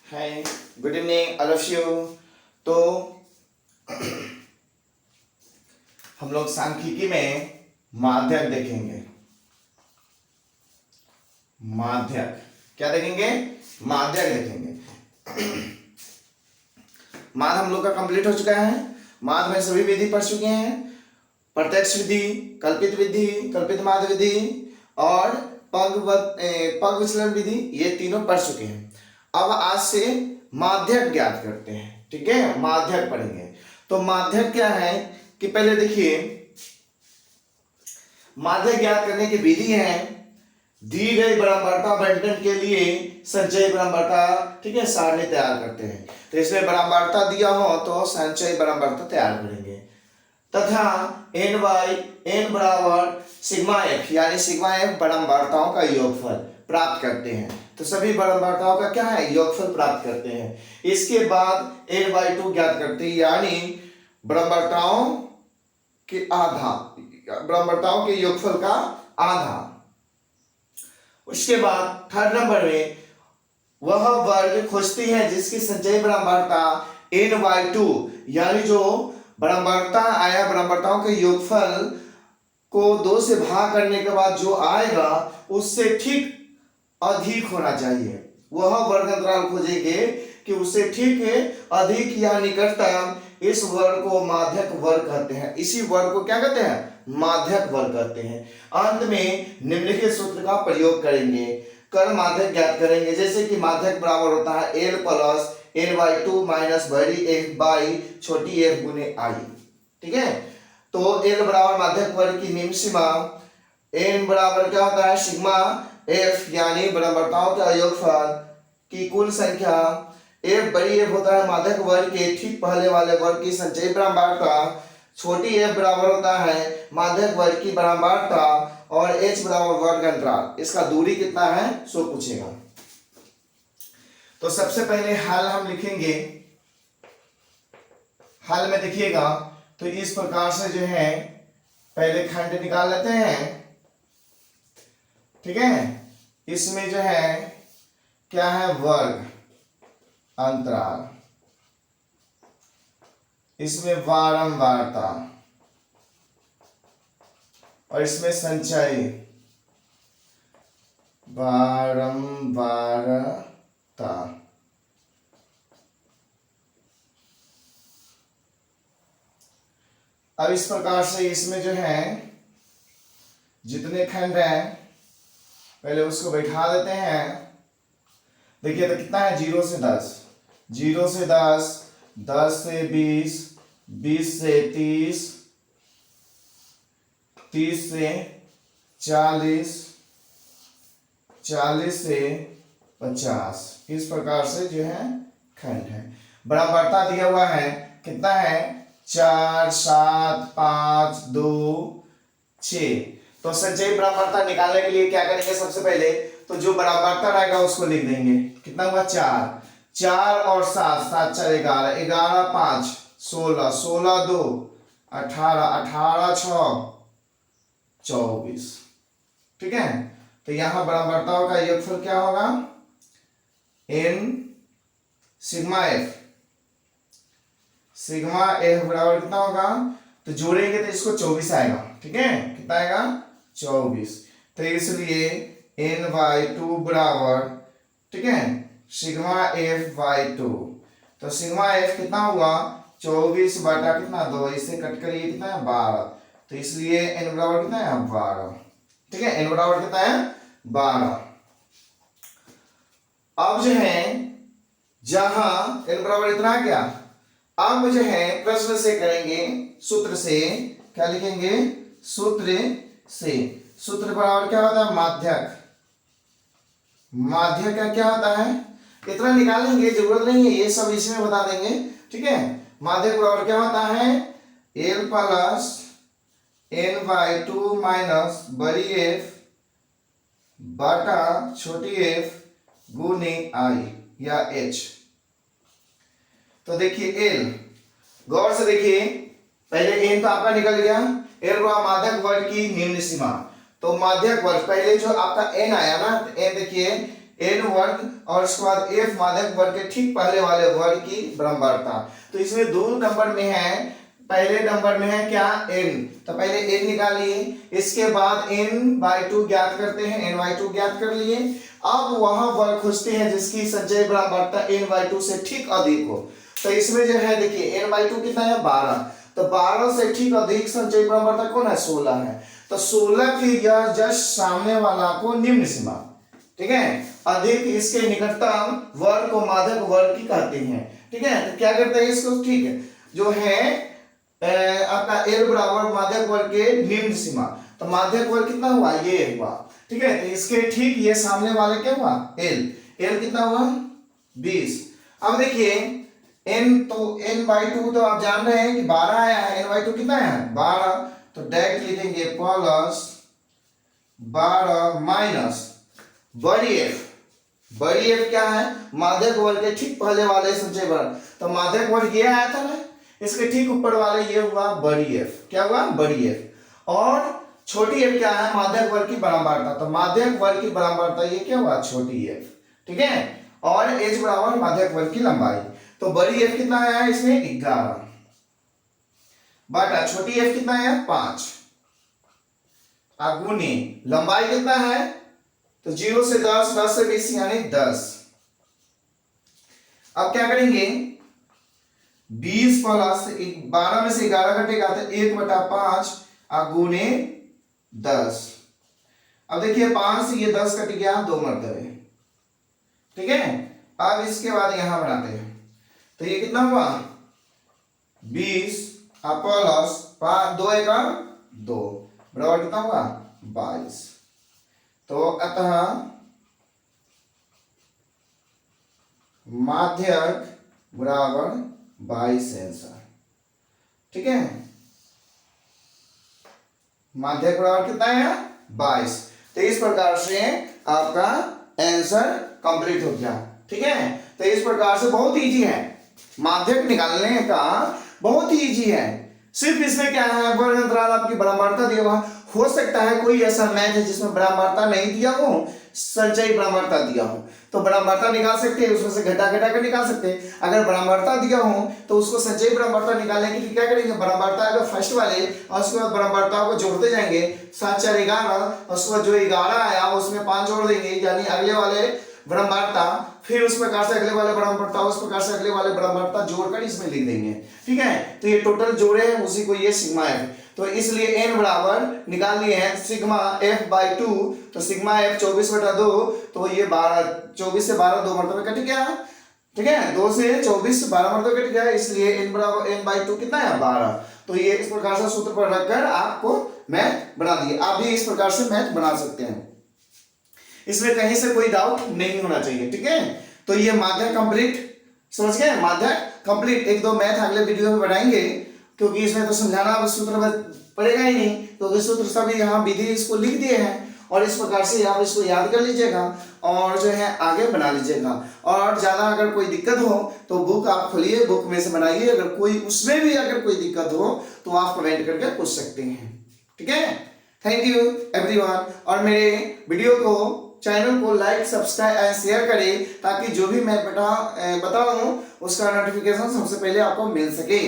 Hi, good evening all of you. तो हम लोग सांख्यिकी में माध्यक देखेंगे। माध्यक क्या देखेंगे? माध्यक देखेंगे। माध्य हम लोग का कंप्लीट हो चुका है। माध्य में सभी विधि पढ़ चुके हैं। प्रत्यक्ष विधि, कल्पित विधि, कल्पित माध्य विधि और पग विचलन विधि, ये तीनों पढ़ चुके हैं। अब आज से माध्यक ज्ञात करते हैं। ठीक है, माध्यक पढ़ेंगे। तो माध्यक क्या है कि पहले देखिए, माध्यक ज्ञात करने की विधि है दी गई बराबरता बंटन के लिए संचयी बराबरता, ठीक है, सारणी तैयार करते हैं। तो इसमें बराबरता दिया हो तो संचयी बराबरता तैयार करेंगे तथा n बाई n बराबर सिग्मा f, यानी सिग्मा f बराबरताओं का योगफल प्राप्त करते हैं। तो सभी बराबरताओं का क्या है? योगफल प्राप्त करते हैं। इसके बाद n बाई 2 ज्ञात करते हैं, यानी बराबरताओं के आधा, बराबरताओं के योगफल का आधा। उसके बाद थर्ड नंबर में वह वर्ग खोजती है जिसकी संचयी बराबरता n बाई 2, यानी जो बराबरता आया, बराबरताओं के योगफल को 2 से भाग करने के बाद जो आएगा उससे ठीक अधिक होना चाहिए। वह वर्ग अंतराल खोजेंगे कि उससे ठीक अधिक या निकटतम, इस वर्ग को माध्यक वर्ग कहते हैं। इसी वर्ग को क्या कहते हैं? माध्यक वर्ग कहते हैं। अंत में निम्नलिखित सूत्र का प्रयोग करेंगे, कर माध्यक ज्ञात करेंगे। जैसे कि माध्यक बराबर होता है l plus n by 2 minus बड़ी f बाई छोटी f गुने i। ठीक है, तो l बराबर माध्यक वर्ग की निम्न सीमा, n बराबर क्या होता है? सिग्मा f, यानी बराबरताओं के योगफल की कुल संख्या, f बड़ी f होता है माध्यक वर्ग के ठीक पहले वाले वर्ग की संचयी बराबरता, छोटी f बराबर होता है माध्यक वर्ग की बराबरता और h बराबर वर्ग अंतराल। इसका दूरी कितना है सो पूछेगा। तो सबसे पहले हल हम लिखेंगे। हल में देखिएगा तो इस प्रकार से जो है पहले खंड निकाल लेते हैं। ठीक है, इसमें जो है क्या है? वर्ग अंतराल, इसमें बारंबारता और इसमें संचयी बारंबारता। अब इस प्रकार से इसमें जो है जितने खंड हैं पहले उसको बैठा देते हैं। देखिए तो कितना है? 0 से 10, 0 से 10, 10 से 20, 20 से 30, 30 से 40, 40 से 50। इस प्रकार से जो है खंड है। बराबरता दिया हुआ है, कितना है? 4, 7, 5, 2, 6। तो संचयी बराबरता निकालने के लिए क्या करेंगे? सबसे पहले तो जो बराबरता रहेगा उसको लिख देंगे। कितना हुआ? 4, 4 और 7, 7 4 11, 11 5 16, 16 2 18, 18 6 24। ठीक है, तो यहां बराबरताओं का योगफल क्या होगा? n sigma f, sigma f बराबर कितना होगा? तो जोड़ेंगे तो इसको 24 आएगा। ठीक है, कितना आएगा? 24। तो इसलिए n बाई 2 बराबर, ठीक है, सिग्मा f बाई 2। तो सिग्मा f कितना हुआ? 24 बटा कितना? 2, इससे कट करिए कितना है? 12। तो इसलिए n बराबर कितना है? 12। ठीक है, n बराबर कितना है? 12। अब जो है जहां n बराबर इतना क्या, अब जो है प्रश्न से करेंगे, सूत्र से क्या लिखेंगे? सूत्र से। सूत्र बराबर क्या होता है? माध्यक। माध्यक का क्या होता है? इतना निकालेंगे, जरूरत नहीं है, ये सब इसमें बता देंगे। ठीक है, माध्यक बराबर क्या होता है? l plus n by 2 minus बड़ी f बटा छोटी f गुने i या h। तो देखिए l, गौर से देखिए, पहले n तो आपका निकल गया। l हुआ माध्यक वर्ग की निम्न सीमा। तो माध्यक वर्ग, पहले जो आपका n आया ना, n देखिए एन वर्ग और उसके बाद एफ माध्यक वर्ग के ठीक पहले वाले वर्ग की बराबरता। तो इसमें दो नंबर में है, पहले नंबर में है क्या n, तो पहले n निकालिए, इसके बाद n/2 ज्ञात करते हैं, n/2 ज्ञात कर लिए। अब वह वर्ग खोजते हैं जिसकी संचयी बराबरता n/2 से ठीक अधिक हो। तो इसमें जो है देखिए n/2 कितना है 12, तो 12 से ठीक अधिक संचयी बराबरता कौन है 16 है। तो 16 की यह जस्ट सामने वाला को निम्न सीमा, ठीक है, अधिक इसके निकटतम वर्ग को माध्यक वर्ग की कहते हैं, ठीक है। तो क्या करते हैं इसको, ठीक है, जो है आपका L बराबर माध्यक वर्ग के निम्न सीमा, तो माध्यक वर्ग कितना हुआ ये हुआ, ठीक है। तो इसके ठीक ये सामने वाले क्या हुआ L कितना हुआ 20। अब देखिए n, तो n/2 तो आप जान रहे हैं कि 12 है, n/2 कितना है 12, तो डायरेक्ट लिखेंगे प्लस 12 माइनस बड़ी F क्या है माध्यक वर्ग के ठीक पहले वाले संचय वर्ग, तो माध्यक वर्ग ये आया था ना, इसके ठीक ऊपर वाले ये हुआ बड़ी F, क्या हुआ बड़ी F, और छोटी f क्या है माध्यक वर्ग की बराबरता, तो माध्यक वर्ग की बराबरता ये क्या हुआ छोटी f, ठीक है, और h बराबर माध्यक वर्ग की लंबाई, तो बड़ी f कितना आया है इसमें 11 बटा छोटी f कितना है 5 गुनी लंबाई कितना है, तो 0 से 10, 10 से 20 यानी 10। अब क्या करेंगे 20 प्लस 12 में से 11 घटेगा तो 1/5 गुने 10। अब देखिए 5 से ये 10 कट गया 2 मरतबे, ठीक है। अब इसके बाद यहां बनाते हैं, तो ये कितना हुआ 20 प्लस 5 2 1 2 बराबर कितना हुआ 22। तो अतः माध्यक बराबर 22 आंसर, ठीक है। माध्यक बराबर कितना है 22। तो इस प्रकार से आपका आंसर कंप्लीट हो गया, ठीक है। तो इस प्रकार से बहुत इजी है, माध्यक निकालने का बहुत ही इजी है। सिर्फ इसमें क्या है वर्ग अंतराल आपकी बराबरता दिया हुआ, हो सकता है कोई ऐसा मैथ है जिसमें बराबरता नहीं दिया हो, संचयी बराबरता दिया हो, तो बराबरता निकाल सकते हैं, उसमें से घटा कर निकाल सकते हैं। अगर बराबरता दिया हो तो उसको संचयी बराबरता निकालने के लिए क्या करेंगे, बराबरता अगर फर्स्ट वाले और उसके बाद बराबरता को जोड़ते जाएंगे, 7 4 11, और उसके बाद जो 11 आया उसमें 5 जोड़ देंगे, यानी अगले वाले बराबरता, फिर उस प्रकार से अगले वाले बराबरता, उस प्रकार से अगले वाले बराबरता जोड़कर इसमें लिख देंगे, ठीक है। तो ये टोटल जोड़े हैं उसी को ये सिग्मा एफ, तो इसलिए n बराबर निकाल लिए हैं सिग्मा f/2, तो सिग्मा f 24/2, तो ये 12 24 से 12 2 मरतबे कट गया, ठीक है, 2 से 24 12 मरतबे कट गया, इसलिए n बराबर n/2 कितना है 12। तो ये इस प्रकार से सूत्र पर रखकर आपको मैथ बना दिए, आप भी इस प्रकार से मैथ बना सकते हैं, इसमें कहीं से कोई डाउट नहीं होना चाहिए, ठीक है। तो ये माध्यक कंप्लीट, समझ गए, माध्यक कंप्लीट। 1-2 मैथ अगले वीडियो में बनाएंगे, क्योंकि इसमें तो समझाना अब सूत्र पड़ेगा ही नहीं, तो सूत्र सभी यहाँ विधि इसको लिख दिए हैं, और इस प्रकार से आप इसको याद कर लीजिएगा और जो है आगे बना लीजिएगा। और ज़्यादा अगर कोई दिक्कत हो तो बुक आप खोलिए, बुक में से बनाइए, अगर कोई उसमें भी अगर कोई दिक्कत हो तो आप कमेंट करके पूछ सकते हैं, ठीक है। थैंक यू एवरीवन, और मेरे वीडियो को चैनल को लाइक सब्सक्राइब एंड शेयर करें, ताकि जो भी मैं बताऊं उसका नोटिफिकेशन सबसे पहले आपको मिल सके।